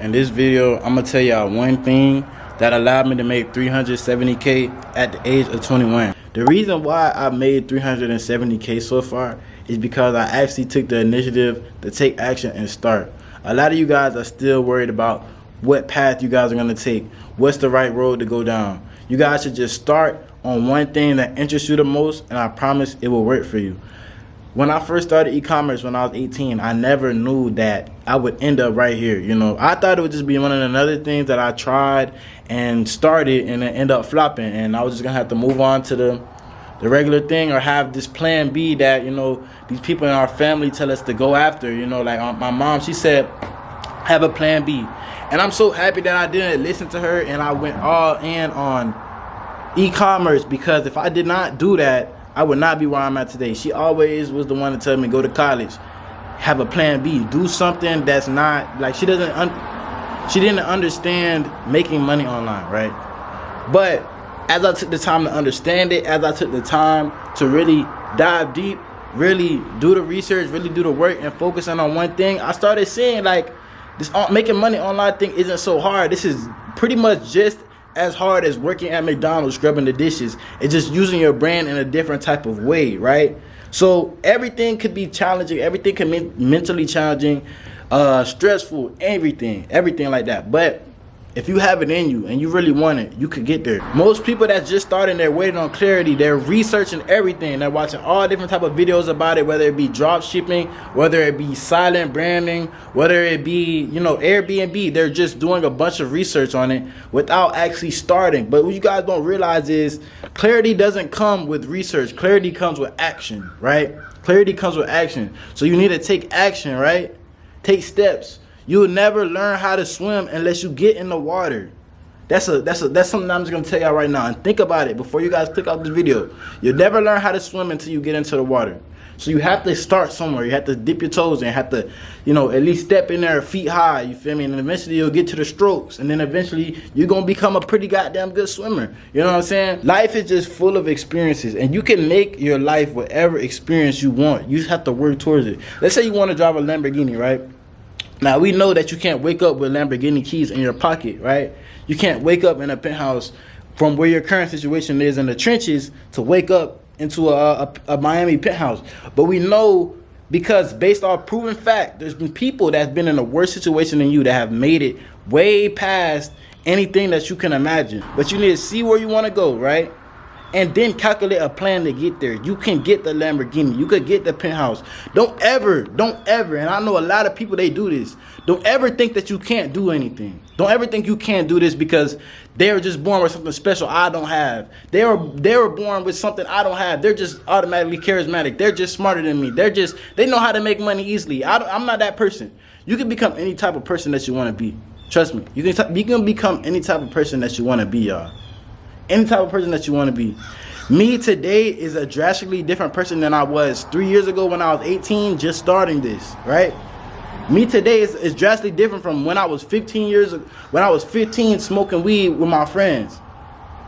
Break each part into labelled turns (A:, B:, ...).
A: In this video, I'm gonna tell y'all one thing that allowed me to make 370K at the age of 21. The reason why I made 370K so far is because I actually took the initiative to take action and start. A lot of you guys are still worried about what path you guys are gonna take, what's the right road to go down. You guys should just start on one thing that interests you the most, and I promise it will work for you. When I first started e-commerce when I was 18, I never knew that I would end up right here. You know, I thought it would just be one of the other things that I tried and started and then end up flopping, and I was just gonna have to move on to the regular thing or have this plan B that, you know, these people in our family tell us to go after. You know, like my mom, she said, have a plan B. And I'm so happy that I didn't listen to her and I went all in on e-commerce, because if I did not do that, I would not be where I'm at today. She always was the one to tell me, go to college, have a plan B, do something that's not, like, she didn't understand making money online, right? But as I took the time to understand it, as I took the time to really dive deep, really do the research, really do the work and focusing on one thing, I started seeing like this making money online thing isn't so hard. This is pretty much just as hard as working at McDonald's scrubbing the dishes. It's just using your brain in a different type of way, right? So everything could be challenging, everything can be mentally challenging, stressful, everything like that. But if you have it in you and you really want it, you could get there. Most people that's just starting, they're waiting on clarity. They're researching everything. They're watching all different type of videos about it, whether it be drop shipping, whether it be silent branding, whether it be, you know, Airbnb. They're just doing a bunch of research on it without actually starting. But what you guys don't realize is clarity doesn't come with research. Clarity comes with action, right? Clarity comes with action. So you need to take action, right? Take steps. You'll never learn how to swim unless you get in the water. That's something I'm just gonna tell y'all right now. And think about it before you guys click off this video. You'll never learn how to swim until you get into the water. So you have to start somewhere. You have to dip your toes in, have to, you know, at least step in there feet high, you feel me? And eventually you'll get to the strokes. And then eventually you're gonna become a pretty goddamn good swimmer. You know what I'm saying? Life is just full of experiences, and you can make your life whatever experience you want. You just have to work towards it. Let's say you wanna drive a Lamborghini, right? Now, we know that you can't wake up with Lamborghini keys in your pocket, right? You can't wake up in a penthouse from where your current situation is in the trenches to wake up into a Miami penthouse. But we know, because based off proven fact, there's been people that's been in a worse situation than you that have made it way past anything that you can imagine. But you need to see where you want to go, right? And then calculate a plan to get there. You can get the Lamborghini. You could get the penthouse. Don't ever, and I know a lot of people, they do this. Don't ever think that you can't do anything. Don't ever think you can't do this because they were just born with something special I don't have. They were born with something I don't have. They're just automatically charismatic. They're just smarter than me. They know how to make money easily. I'm not that person. You can become any type of person that you want to be. Trust me. You can become any type of person that you want to be, y'all. Any type of person that you want to be. Me today is a drastically different person than I was 3 years ago when I was 18 just starting this, right? Me today is drastically different from when I was 15 smoking weed with my friends.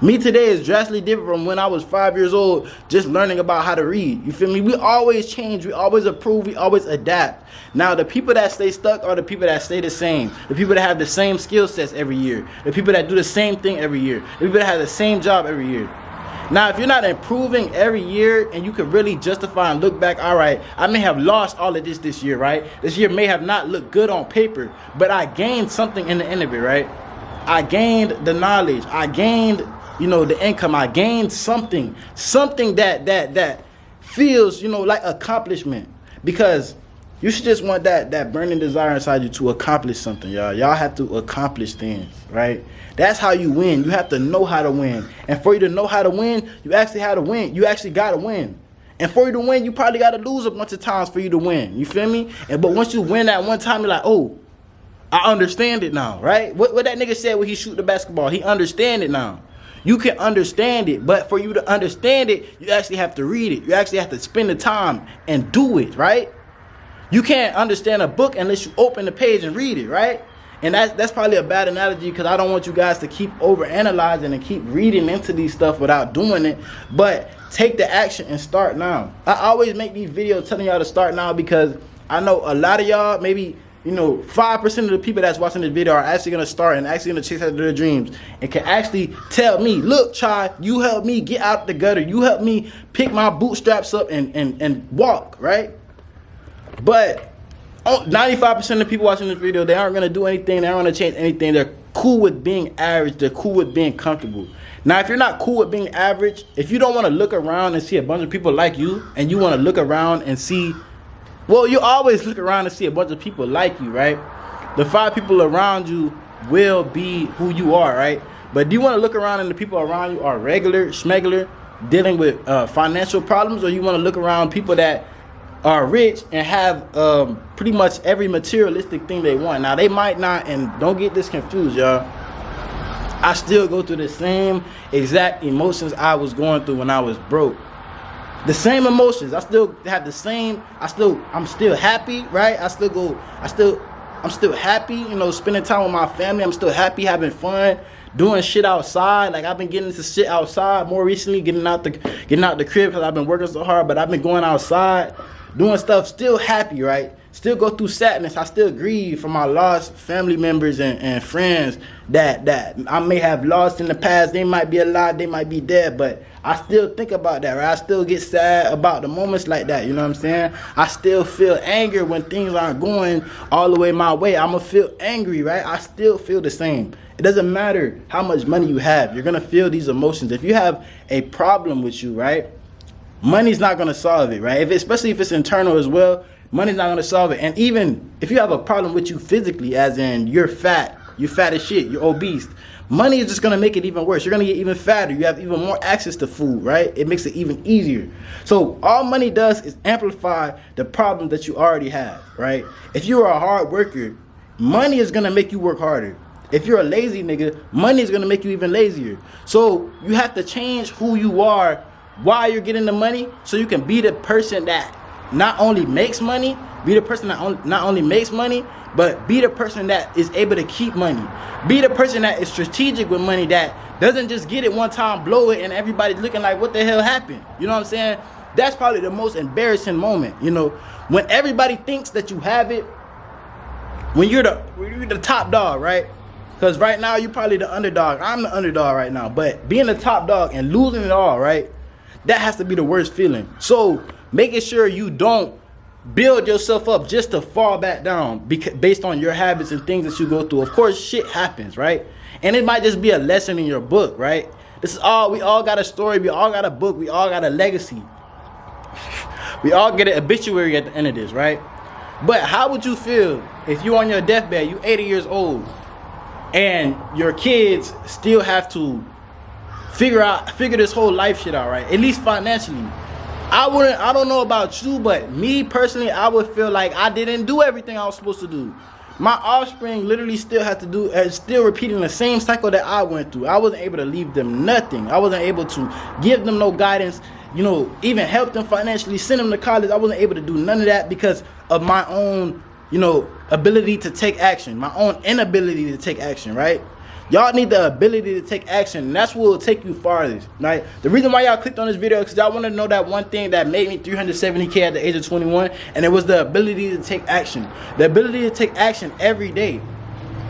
A: Me today is drastically different from when I was 5 years old just learning about how to read. You feel me? We always change, we always improve, we always adapt. Now, the people that stay stuck are the people that stay the same. The people that have the same skill sets every year. The people that do the same thing every year. The people that have the same job every year. Now, if you're not improving every year and you can really justify and look back, all right, I may have lost all of this year, right? This year may have not looked good on paper, but I gained something in the end of it, right? I gained the knowledge. I gained, you know, the income. I gained something that feels, you know, like accomplishment. Because you should just want that burning desire inside you to accomplish something, y'all. Y'all have to accomplish things, right? That's how you win. You have to know how to win. And for you to know how to win, you actually have to win. You actually got to win. And for you to win, you probably got to lose a bunch of times for you to win. You feel me? But once you win that one time, you're like, oh, I understand it now, right? What that nigga said when he shoot the basketball, he understand it now. You can understand it, but for you to understand it, you actually have to read it. You actually have to spend the time and do it, right? You can't understand a book unless you open the page and read it, right? And that's probably a bad analogy because I don't want you guys to keep overanalyzing and keep reading into these stuff without doing it. But take the action and start now. I always make these videos telling y'all to start now because I know a lot of y'all maybe 5% of the people that's watching this video are actually gonna start and actually gonna chase after their dreams and can actually tell me, look, Chai, you helped me get out the gutter. You helped me pick my bootstraps up and walk, right? But 95% of the people watching this video, they aren't gonna do anything. They aren't gonna change anything. They're cool with being average. They're cool with being comfortable. Now, if you're not cool with being average, if you don't want to look around and see a bunch of people like you, and you want to look around and see, well, you always look around and see a bunch of people like you, right? The 5 people around you will be who you are, right? But do you want to look around and the people around you are regular, schmegular, dealing with financial problems, or you want to look around people that are rich and have pretty much every materialistic thing they want? Now, they might not, and don't get this confused, y'all. I still go through the same exact emotions I was going through when I was broke. The same emotions. I still have the same. I'm still happy, right? I'm still happy, spending time with my family. I'm still happy, having fun, doing shit outside. Like, I've been getting into shit outside more recently, getting out the crib because I've been working so hard, but I've been going outside, doing stuff, still happy, right? Still go through sadness. I still grieve for my lost family members and friends that I may have lost in the past. They might be alive, they might be dead, but I still think about that, right? I still get sad about the moments like that, you know what I'm saying? I still feel anger when things aren't going all the way my way. I'm going to feel angry, right? I still feel the same. It doesn't matter how much money you have. You're going to feel these emotions. If you have a problem with you, right, money's not going to solve it, right? Especially if it's internal as well, money's not going to solve it. And even if you have a problem with you physically, as in you're fat as shit, you're obese, money is just going to make it even worse. You're going to get even fatter. You have even more access to food, right? It makes it even easier. So all money does is amplify the problem that you already have, right? If you're a hard worker, money is going to make you work harder. If you're a lazy nigga, money is going to make you even lazier. So you have to change who you are while you're getting the money, so you can be the person that not only makes money, be the person that not only makes money, but be the person that is able to keep money. Be the person that is strategic with money, that doesn't just get it one time, blow it, and everybody's looking like, what the hell happened? You know what I'm saying? That's probably the most embarrassing moment, when everybody thinks that you have it, when you're the top dog, right? Because right now, you're probably the underdog. I'm the underdog right now. But being the top dog and losing it all, right? That has to be the worst feeling. So making sure you don't build yourself up just to fall back down based on your habits and things that you go through. Of course, shit happens, right? And it might just be a lesson in your book, right? We all got a story. We all got a book. We all got a legacy. We all get an obituary at the end of this, right? But how would you feel if you're on your deathbed, you're 80 years old, and your kids still have to figure this whole life shit out, right? At least financially. I don't know about you, but me personally, I would feel like I didn't do everything I was supposed to do. My offspring literally still has to do, still repeating the same cycle that I went through. I wasn't able to leave them nothing. I wasn't able to give them no guidance, even help them financially, send them to college. I wasn't able to do none of that because of my own, ability to take action, my own inability to take action, right? Y'all need the ability to take action, and that's what will take you farthest, right? The reason why y'all clicked on this video is because y'all want to know that one thing that made me 370K at the age of 21, and it was the ability to take action. The ability to take action every day.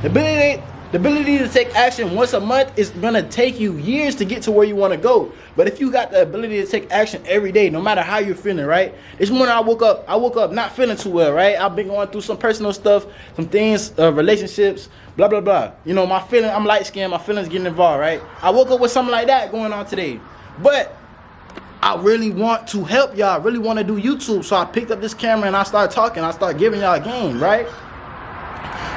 A: The ability to take action once a month is going to take you years to get to where you want to go. But if you got the ability to take action every day, no matter how you're feeling, right? This morning I woke up not feeling too well, right? I've been going through some personal stuff, some things, relationships, blah, blah, blah. I'm light skinned, my feelings getting involved, right? I woke up with something like that going on today. But I really want to help y'all, I really want to do YouTube. So I picked up this camera and I started talking. I started giving y'all a game, right?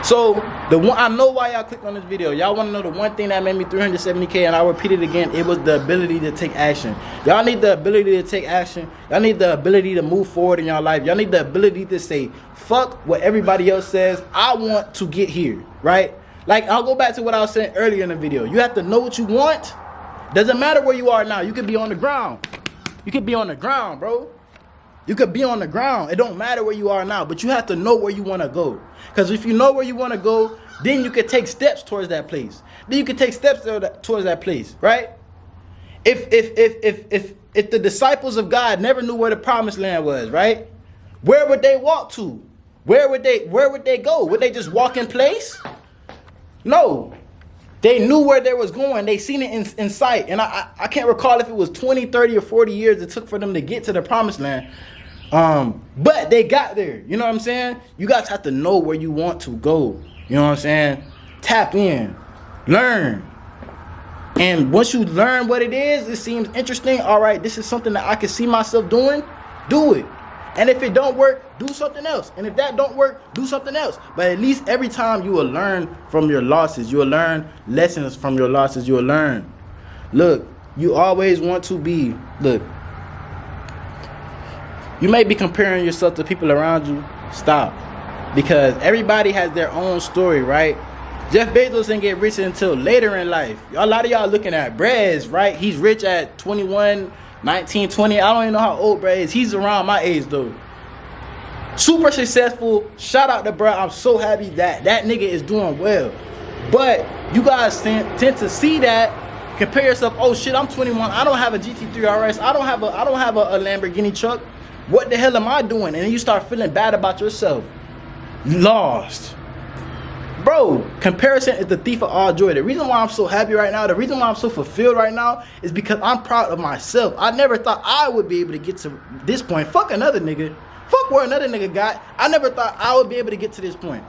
A: So I know why y'all clicked on this video. Y'all want to know the one thing that made me 370K, and I'll repeat it again. It was the ability to take action. Y'all need the ability to take action. Y'all need the ability to move forward in your life. Y'all need the ability to say, fuck what everybody else says. I want to get here, right? Like, I'll go back to what I was saying earlier in the video. You have to know what you want. Doesn't matter where you are now. You could be on the ground. You could be on the ground, bro. You could be on the ground. It don't matter where you are now, but you have to know where you want to go. Because if you know where you want to go, then you can take steps towards that place. Then you can take steps towards that place, right? If the disciples of God never knew where the promised land was, right? Where would they walk to? where would they go? Would they just walk in place? No. They knew where they was going. They seen it in sight. And I can't recall if it was 20, 30, or 40 years it took for them to get to the promised land. But they got there. You know what I'm saying? You guys have to know where you want to go. You know what I'm saying? Tap in. Learn. And once you learn what it is, it seems interesting. All right, this is something that I can see myself doing. Do it. And if it don't work, do something else. And if that don't work, do something else. But at least every time you will learn from your losses. You will learn lessons from your losses. You will learn. Look, you always want to be, look, you may be comparing yourself to people around you. Stop. Because everybody has their own story, right? Jeff Bezos didn't get rich until later in life. A lot of y'all looking at Brez, right? He's rich at 21, 19, 20. I don't even know how old Brez is. He's around my age, though. Super successful. Shout out to bro. I'm so happy that that nigga is doing well. But you guys tend to see that, compare yourself. Oh shit, I'm 21. I don't have a GT3 RS. I don't have a Lamborghini truck. What the hell am I doing? And then you start feeling bad about yourself. Lost. Bro, comparison is the thief of all joy. The reason why I'm so happy right now, the reason why I'm so fulfilled right now is because I'm proud of myself. I never thought I would be able to get to this point. Fuck another nigga. Fuck where another nigga got. I never thought I would be able to get to this point.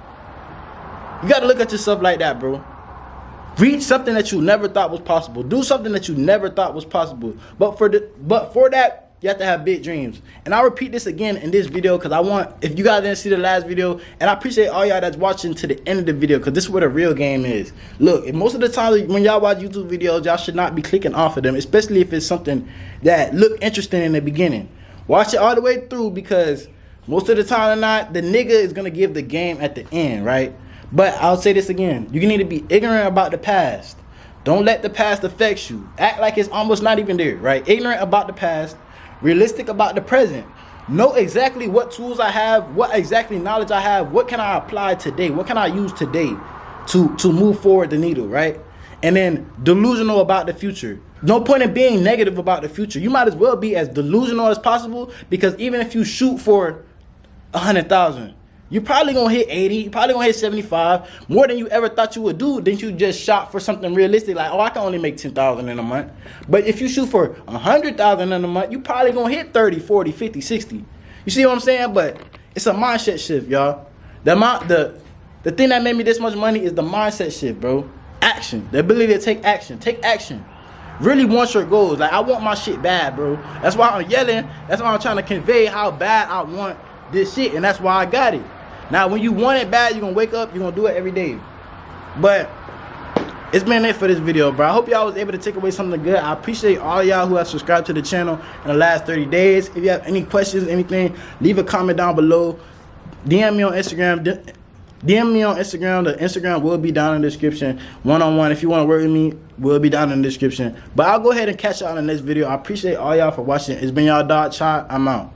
A: You gotta look at yourself like that, bro. Reach something that you never thought was possible. Do something that you never thought was possible. But for that, you have to have big dreams. And I'll repeat this again in this video because I want, if you guys didn't see the last video, and I appreciate all y'all that's watching to the end of the video because this is where the real game is. Look, most of the time when y'all watch YouTube videos, y'all should not be clicking off of them, especially if it's something that look interesting in the beginning. Watch it all the way through because most of the time or not, the nigga is going to give the game at the end, right? But I'll say this again. You need to be ignorant about the past. Don't let the past affect you. Act like it's almost not even there, right? Ignorant about the past. Realistic about the present. Know exactly what tools I have, what exactly knowledge I have, what can I apply today, what can I use today to move forward the needle, right? And then delusional about the future. No point in being negative about the future. You might as well be as delusional as possible because even if you shoot for 100,000, you're probably gonna hit 80, you're probably gonna hit 75, more than you ever thought you would do. Then you just shot for something realistic, like, oh, I can only make 10,000 in a month. But if you shoot for 100,000 in a month, you probably gonna hit 30, 40, 50, 60. You see what I'm saying? But it's a mindset shift, y'all. The thing that made me this much money is the mindset shift, bro. Action, the ability to take action. Take action. Really want your goals. Like, I want my shit bad, bro. That's why I'm yelling. That's why I'm trying to convey how bad I want this shit, and that's why I got it. Now, when you want it bad, you're going to wake up, you're going to do it every day. But it's been it for this video, bro. I hope y'all was able to take away something good. I appreciate all y'all who have subscribed to the channel in the last 30 days. If you have any questions, anything, leave a comment down below. DM me on Instagram. DM me on Instagram. The Instagram will be down in the description. One-on-one, if you want to work with me, will be down in the description. But I'll go ahead and catch y'all in the next video. I appreciate all y'all for watching. It's been y'all Dog Chai. I'm out.